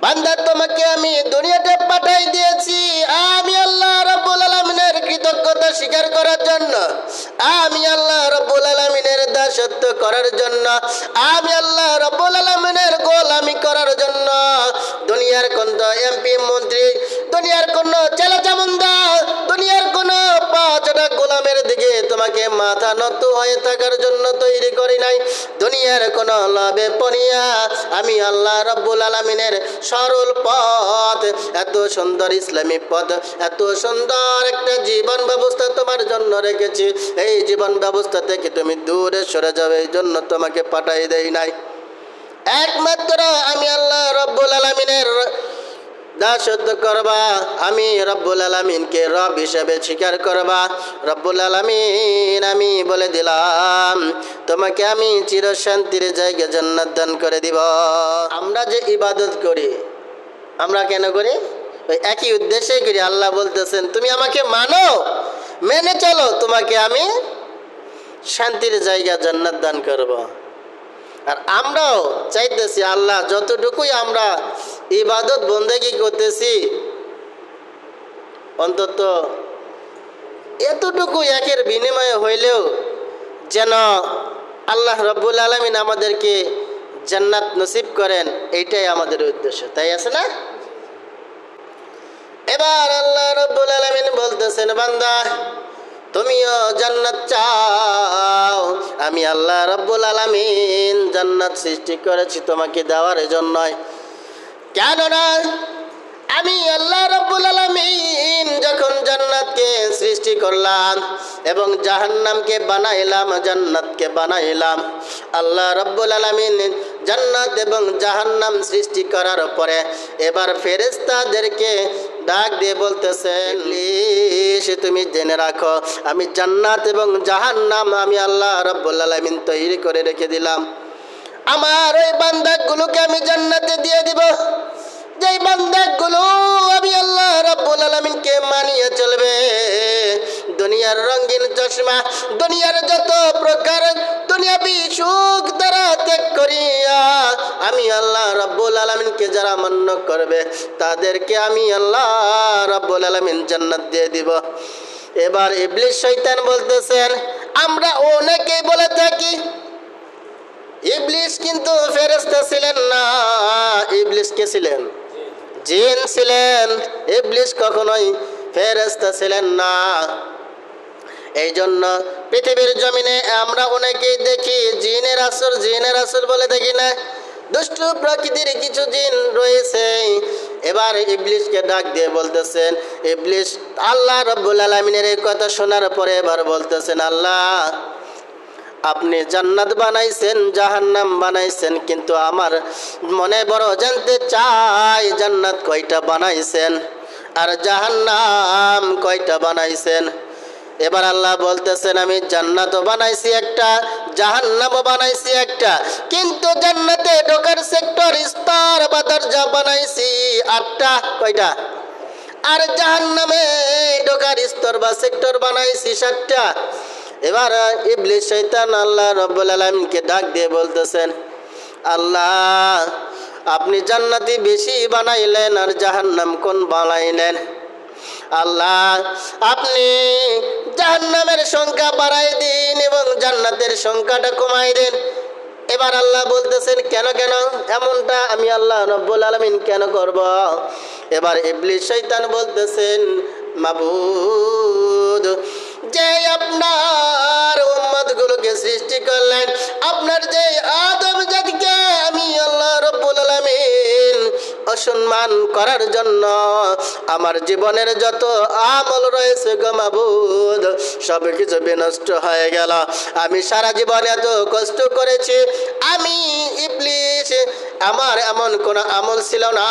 বান্দা তোমাকে আমি দুনিয়াতে পাঠাই দিয়েছি আমি আল্লাহ রাব্বুল আলামিনের কৃতজ্ঞতা স্বীকার করার জন্য, আমি আল্লাহ রাব্বুল আলামিনের দাসত্ব করার জন্য, আমি আল্লাহ রাব্বুল আলামিনের গোলামি করার জন্য। দুনিয়ার কোন এমপি মন্ত্রী, দুনিয়ার কোন চেলাচামুন্ডা, দুনিয়ার কোন পাঁচটা গোলামের দিকে তোমাকে মাথা নত হয়ে থাকার জন্য তৈরি করি নাই। দুনিয়ার কোন লাভে পনিয়া আমি আল্লাহ রাব্বুল আলামিনের সরল পথ, এত সুন্দর ইসলামিক পথ, এত সুন্দর একটা জীবন ব্যবস্থা তোমার জন্য রেখেছি। এই জীবন ব্যবস্থা থেকে তুমি দূরে সরে যাবে, এই জন্য তোমাকে পাঠাই দেই নাই। একমাত্র আমি আল্লাহ রাব্বুল আলামিনের দাসত্ব করবা, আমি রব্বুল আলামিনকে রব হিসেবে স্বীকার করবা। রব্বুল আলামিন আমি বলে দিলাম তোমাকে আমি চিরশান্তির জায়গা জান্নাত দান করে দিব। আমরা যে ইবাদত করি, আমরা কেন করি? ওই একই উদ্দেশ্যে করি। আল্লাহ বলতেছেন তুমি আমাকে মানো, মেনে চলো, তোমাকে আমি শান্তির জায়গা জান্নাত দান করব। আর আমরাও চাইতেছি আল্লাহ যতটুকুই আমরা ইবাদত বন্দেগী করতেছি, অন্তত এতটুকু একের বিনিময়ে হইলেও যেন আল্লাহ রাব্বুল আলামিন আমাদেরকে জান্নাত নসিব করেন, এইটাই আমাদের উদ্দেশ্য, তাই আছে না? এবার আল্লাহ রাব্বুল আলামিন বলতেছেন বান্দা তুমিও জান্নাত চাও, আমি আল্লাহ রাব্বুল আলামিন জান্নাত সৃষ্টি করেছি তোমাকে দেওয়ার জন্যই। কেননা আমি আল্লাহ রাব্বুল আলামিন যখন জান্নাতকে সৃষ্টি করলাম এবং জাহান্নামকে বানাইলাম, জান্নাতকে বানাইলাম, আল্লাহ রাব্বুল আলামিন জান্নাত এবং জাহান্নাম সৃষ্টি করার পরে এবার ফেরেশতাদেরকে ডাক দিয়ে বলতেছেন ইবলিস তুমি জেনে রাখো আমি জান্নাত এবং জাহান্নাম আমি আল্লাহ রাব্বুল আলামিন তৈরি করে রেখে দিলাম। আমার ওই বান্দাগুলোকে আমি জান্নাতে দিয়ে দিব, যেই বান্দাগুলো আমি আল্লাহ রাব্বুল আলামিনকে মানিয়ে চলবে। দুনিয়ার রঙিন চশমা, দুনিয়ার যত প্রকার দুনিয়াবি সুখ দ্বারা ত্যাগ করিয়া আমি আল্লাহ রাব্বুল আলামিনকে যারা মান্য করবে তাদেরকে আমি আল্লাহ রাব্বুল আলামিন জান্নাত দিয়ে দিব। এবার ইবলিস শয়তান বলতেছেন আমরা অনেকেই বলে থাকি ইবলিস কিন্তু ফেরেশতা ছিলেন না। ইবলিস কে ছিলেন? জিন ছিলেন। ইবলিস কখনোই ফেরেশতা ছিলেন না। এই জন্য পৃথিবীর জমিনে আমরা অনেকেই দেখি জিনের আসর বলে দেখি না, দুষ্ট প্রকৃতির কিছু জিন রয়েছে। এবার ইবলিসকে ডাক দিয়ে বলতেছেন ইবলিস আল্লাহ রাব্বুল আলামিনের এই কথা শোনার পরে এবার বলতেছেন আল্লাহ আপনি জান্নাত বানাইছেন, জাহান্নাম বানাইছেন, কিন্তু আমার মনে বড় জানতে চাই জান্নাত কয়টা বানাইছেন আর জাহান্নাম কয়টা বানাইছেন। এবার আল্লাহ বলতেছেন আমি জান্নাতও বানাইছি একটা, জাহান্নামও বানাইছি একটা, কিন্তু জান্নাতে ঢোকার সেক্টর স্তর বা দরজা বানাইছি 8টা। কয়টা? আর জাহান্নামে ঢোকার স্তর বা সেক্টর বানাইছি 7টা। এবার ইবলিস শয়তান আল্লাহ রাব্বুল আলামিনকে ডাক দিয়ে বলতেছেন আল্লাহ আপনি জান্নাতি বেশি বানাইলেন আর জাহান্নাম কোন বানাইলেন? আল্লাহ আপনি জাহান্নামের সংখ্যা বাড়াই দিন এবং জান্নাতের সংখ্যাটা কমাই দেন। এবার আল্লাহ বলতেছেন কেন কেন এমনটা আমি আল্লাহ রাব্বুল আলামিন কেন করব? এবার ইবলিস শয়তান বলতেছেন মাবুদ যে আপনার উম্মতগুলোকে সৃষ্টি করলেন, আপনার যে আদম জাতিকে আমি আল্লাহ রাব্বুল আলামিন অসম্মান করার জন্য আমার জীবনের যত আমল রয়েছে গো মাবুদ সব কিছু বিনষ্ট হয়ে গেল। আমি সারা জীবন এত কষ্ট করেছি, আমি ইবলিস আমার এমন কোন আমল ছিল না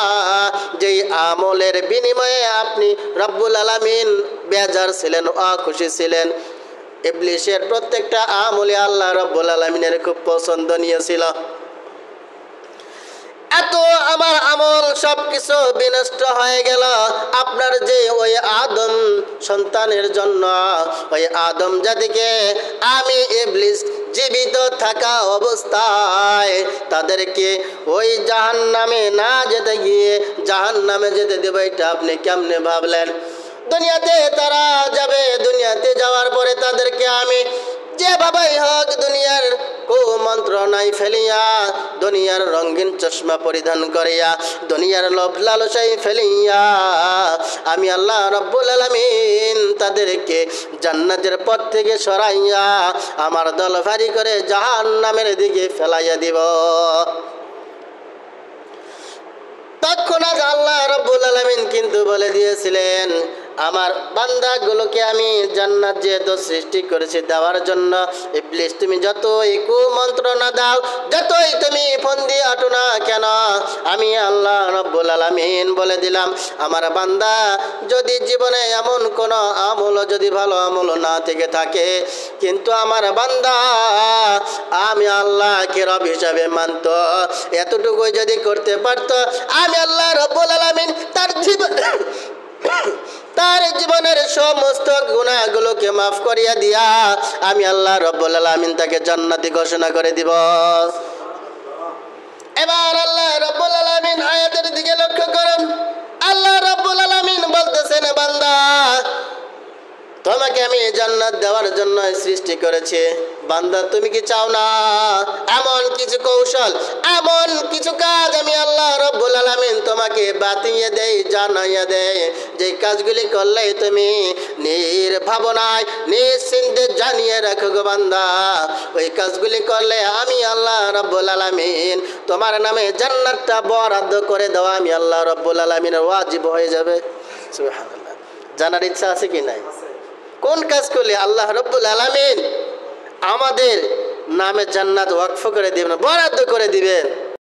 যেই আমলের বিনিময়ে আপনি রব্বুল আলামিন বেজার ছিলেন, অখুশি ছিলেন। ইবলিসের প্রত্যেকটা আমলে আল্লাহ রব্বুল আলামিনের খুব পছন্দনীয় ছিল। এত আমার আমল সব কিছু বিনষ্ট হয়ে গেল আপনার যে ওই আদম সন্তানের জন্য। ওই আদম জাতিকে আমি ইবলিস জীবিত থাকা অবস্থায় তাদেরকে ওই জাহান্নামে না যেতে গিয়ে জাহান্নামে যেতে দেব, এটা আপনি কেমনে ভাবলেন? দুনিয়াতে তারা যাবে, দুনিয়াতে যাওয়ার পরে তাদেরকে আমি যেভাবেই হোক দুনিয়ার কুমন্ত্রণায় ফেলিয়া, দুনিয়ার রঙিন চশমা পরিধান করিয়া, দুনিয়ার লোভ লালসায় ফেলিয়া আমি আল্লাহ রাব্বুল আলামিন তাদেরকে জান্নাতের পথ থেকে সরাইয়া আমার দল ভারী করে জাহান্নামের দিকে ফেলাইয়া দিব। তৎক্ষণাৎ আল্লাহ রাব্বুল আলামিন কিন্তু বলে দিয়েছিলেন, আমার বান্দাগুলোকে আমি জান্নাত যেহেতু সৃষ্টি করেছি দেওয়ার জন্য, ইবলিস তুমি যতই কুমন্ত্রণা দাও, যতই তুমি ফন্দি আটো না কেন, আমি আল্লাহ রাব্বুল আলামিন বলে দিলাম, আমার বান্দা যদি জীবনে এমন কোনো আমল, যদি ভালো আমল না থেকে থাকে, কিন্তু আমার বান্দা আমি আল্লাহকে রব হিসাবে মানত, এতটুকুই যদি করতে পারত, আমি আল্লাহ রাব্বুল আলামিন তার জীবনের সমস্ত গুনাহগুলোকে মাফ করিয়া দিয়া আমি আল্লাহ রাব্বুল আলামিন তাকে জান্নাতি ঘোষণা করে দিব। এবার আল্লাহ রাব্বুল আলামিন আয়াতের দিকে লক্ষ্য করুন। আল্লাহ রাব্বুল আলামিন বলতেছেন, বান্দা তোমাকে আমি জান্নাত দেওয়ার জন্য সৃষ্টি করেছি, বান্দা তুমি কি চাও না এমন কিছু কৌশল, এমন কিছু কাজ আমি আল্লাহ রাব্বুল আলামিন তোমাকে বাতিয়ে দেই, জানাইয়া দেয়, যে কাজগুলি করলে তুমি নির্ভাবনায় নিশ্চিন্তে জানিয়ে রাখো গো বান্দা, ওই কাজগুলি করলে আমি আল্লাহ রাব্বুল আলামিন তোমার নামে জান্নাতটা বরাদ্দ করে দেওয়া আমি আল্লাহ রাব্বুল আলামিনের ওয়াজিব হয়ে যাবে। সুবহানাল্লাহ। জানার ইচ্ছা আছে কি নাই? কোন কাজ করলে আল্লাহ রাব্বুল আলামিন আমাদের নামে জান্নাত ওয়াকফ করে দিবেন, বরাদ্দ করে দিবেন?